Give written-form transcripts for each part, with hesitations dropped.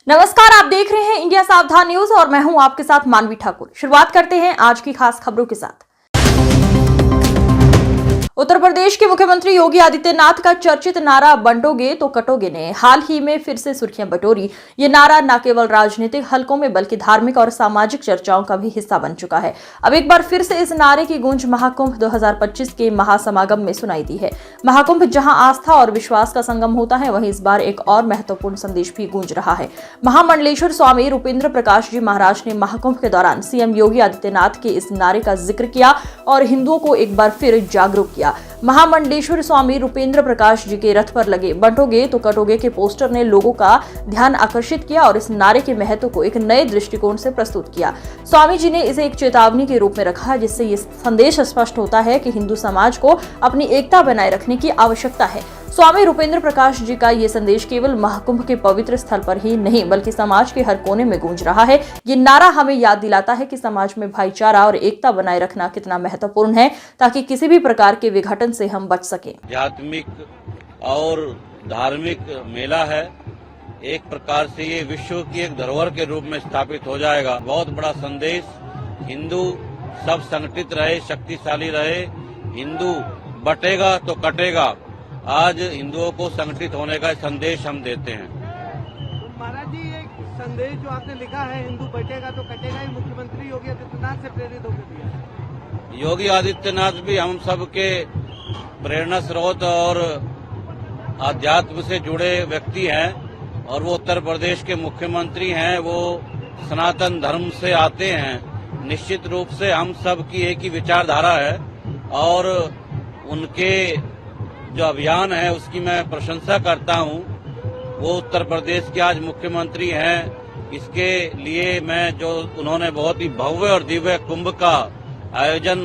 नमस्कार, आप देख रहे हैं इंडिया सावधान न्यूज और मैं हूं आपके साथ मानवी ठाकुर। शुरुआत करते हैं आज की खास खबरों के साथ। उत्तर प्रदेश के मुख्यमंत्री योगी आदित्यनाथ का चर्चित नारा बंटोगे तो कटोगे ने हाल ही में फिर से सुर्खियां बटोरी। ये नारा न केवल राजनीतिक हलकों में बल्कि धार्मिक और सामाजिक चर्चाओं का भी हिस्सा बन चुका है। अब एक बार फिर से इस नारे की गूंज महाकुंभ 2025 के महासमागम में सुनाई दी है। महाकुंभ जहां आस्था और विश्वास का संगम होता है, वहीं इस बार एक और महत्वपूर्ण संदेश भी गूंज रहा है। महामंडलेश्वर स्वामी रूपेंद्र प्रकाश जी महाराज ने महाकुंभ के दौरान सीएम योगी आदित्यनाथ के इस नारे का जिक्र किया और हिंदुओं को एक बार फिर जागरूक किया। महामंडलेश्वर स्वामी रूपेंद्र प्रकाश जी के रथ पर लगे बंटोगे तो कटोगे के पोस्टर ने लोगों का ध्यान आकर्षित किया और इस नारे के महत्व को एक नए दृष्टिकोण से प्रस्तुत किया। स्वामी जी ने इसे एक चेतावनी के रूप में रखा, जिससे ये संदेश स्पष्ट होता है कि हिंदू समाज को अपनी एकता बनाए रखने की आवश्यकता है। स्वामी रूपेंद्र प्रकाश जी का ये संदेश केवल महाकुंभ के पवित्र स्थल पर ही नहीं बल्कि समाज के हर कोने में गूंज रहा है। ये नारा हमें याद दिलाता है कि समाज में भाईचारा और एकता बनाए रखना कितना महत्वपूर्ण है, ताकि किसी भी प्रकार के विघटन से हम बच सके। आध्यात्मिक और धार्मिक मेला है। एक प्रकार से ये विश्व की एक धरोहर के रूप में स्थापित हो जाएगा। बहुत बड़ा संदेश, हिंदू सब संगठित रहे, शक्तिशाली रहे। हिंदू बटेगा तो कटेगा। आज हिंदुओं को संगठित होने का संदेश हम देते हैं। महाराज जी, एक संदेश जो आपने लिखा है, हिंदू बटेगा तो कटेगा, ही मुख्यमंत्री योगी आदित्यनाथ से प्रेरित होकर दिया। योगी आदित्यनाथ भी हम सब के प्रेरणा स्रोत और आध्यात्म से जुड़े व्यक्ति हैं और वो उत्तर प्रदेश के मुख्यमंत्री हैं। वो सनातन धर्म से आते हैं। निश्चित रूप से हम सब की एक ही विचारधारा है और उनके जो अभियान है उसकी मैं प्रशंसा करता हूं। वो उत्तर प्रदेश के आज मुख्यमंत्री हैं। इसके लिए मैं जो उन्होंने बहुत ही भव्य और दिव्य कुंभ का आयोजन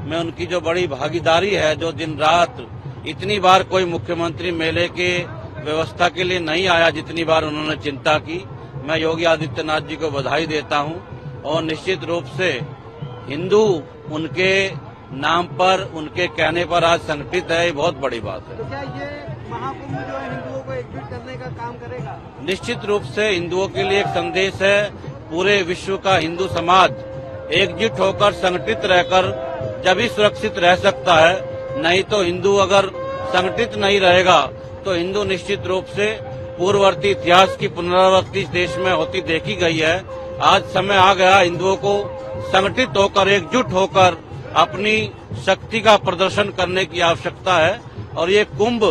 में उनकी जो बड़ी भागीदारी है, जो दिन रात इतनी बार कोई मुख्यमंत्री मेले के व्यवस्था के लिए नहीं आया जितनी बार उन्होंने चिंता की, मैं योगी आदित्यनाथ जी को बधाई देता हूं। और निश्चित रूप से हिंदू उनके नाम पर, उनके कहने पर आज संगठित है, ये बहुत बड़ी बात है। तो क्या ये महाकुंभ जो है हिंदुओं को एकजुट करने का काम करेगा? निश्चित रूप से हिंदुओं के लिए एक संदेश है। पूरे विश्व का हिंदू समाज एकजुट होकर संगठित रहकर जब ही सुरक्षित रह सकता है। नहीं तो हिंदू अगर संगठित नहीं रहेगा तो हिंदू निश्चित रूप से पूर्ववर्ती इतिहास की पुनरावृत्ति इस देश में होती देखी गई है। आज समय आ गया हिंदुओं को संगठित होकर, एकजुट होकर अपनी शक्ति का प्रदर्शन करने की आवश्यकता है। और ये कुंभ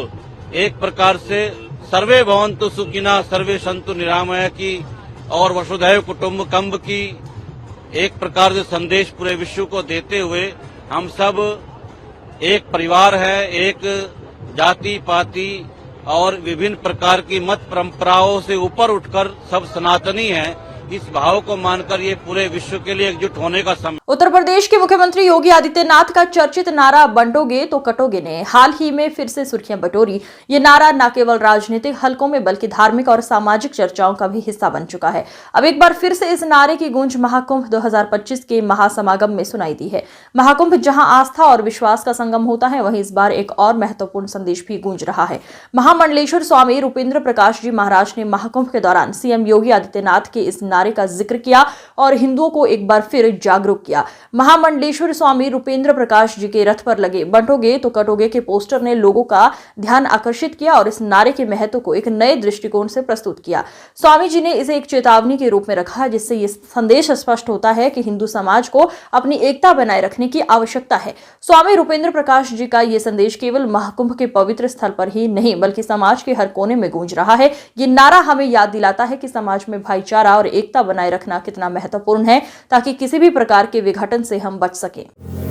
एक प्रकार से सर्वे भवन्तु सुखिनः सर्वे सन्तु निरामया की और वसुधैव कुटुम्बकम की एक प्रकार से संदेश पूरे विश्व को देते हुए हम सब एक परिवार है, एक जाति पाति और विभिन्न प्रकार की मत परंपराओं से ऊपर उठकर सब सनातनी हैं। इस भाव को मानकर ये पूरे विश्व के लिए एकजुट होने का समय। उत्तर प्रदेश के मुख्यमंत्री योगी आदित्यनाथ का चर्चित नारा बंटोगे तो कटोगे ने हाल ही में फिर से सुर्खियां बटोरी। ये नारा न केवल राजनीतिक हलकों में बल्कि धार्मिक और सामाजिक चर्चाओं का भी हिस्सा बन चुका है। अब एक बार फिर से इस नारे की गूंज महाकुंभ 2025 के महासमागम में सुनाई दी है। महाकुंभ जहां आस्था और विश्वास का संगम होता है, वहीं इस बार एक और महत्वपूर्ण संदेश भी गूंज रहा है। महामंडलेश्वर स्वामी रूपेंद्र प्रकाश जी महाराज ने महाकुंभ के दौरान सीएम योगी आदित्यनाथ के इस नारे का जिक्र किया और हिंदुओं को एक बार फिर जागरूक किया। महामंडलेश्वर स्वामी रूपेंद्र प्रकाश जी के रथ पर लगे बंटोगे तो कटोगे के पोस्टर ने लोगों का ध्यान आकर्षित किया और इस नारे के महत्व को एक नए दृष्टिकोण से प्रस्तुत किया। स्वामी जी ने इसे एक चेतावनी के रूप में रखा, जिससे ये संदेश स्पष्ट होता है कि हिंदू समाज को अपनी एकता बनाए रखने की आवश्यकता है। स्वामी रूपेंद्र प्रकाश जी का ये संदेश केवल महाकुंभ के पवित्र स्थल पर ही नहीं बल्कि समाज के हर कोने में गूंज रहा है। ये नारा हमें याद दिलाता है कि समाज में भाईचारा और एकता बनाए रखना कितना महत्वपूर्ण है, ताकि किसी भी प्रकार के विघटन से हम बच सकें।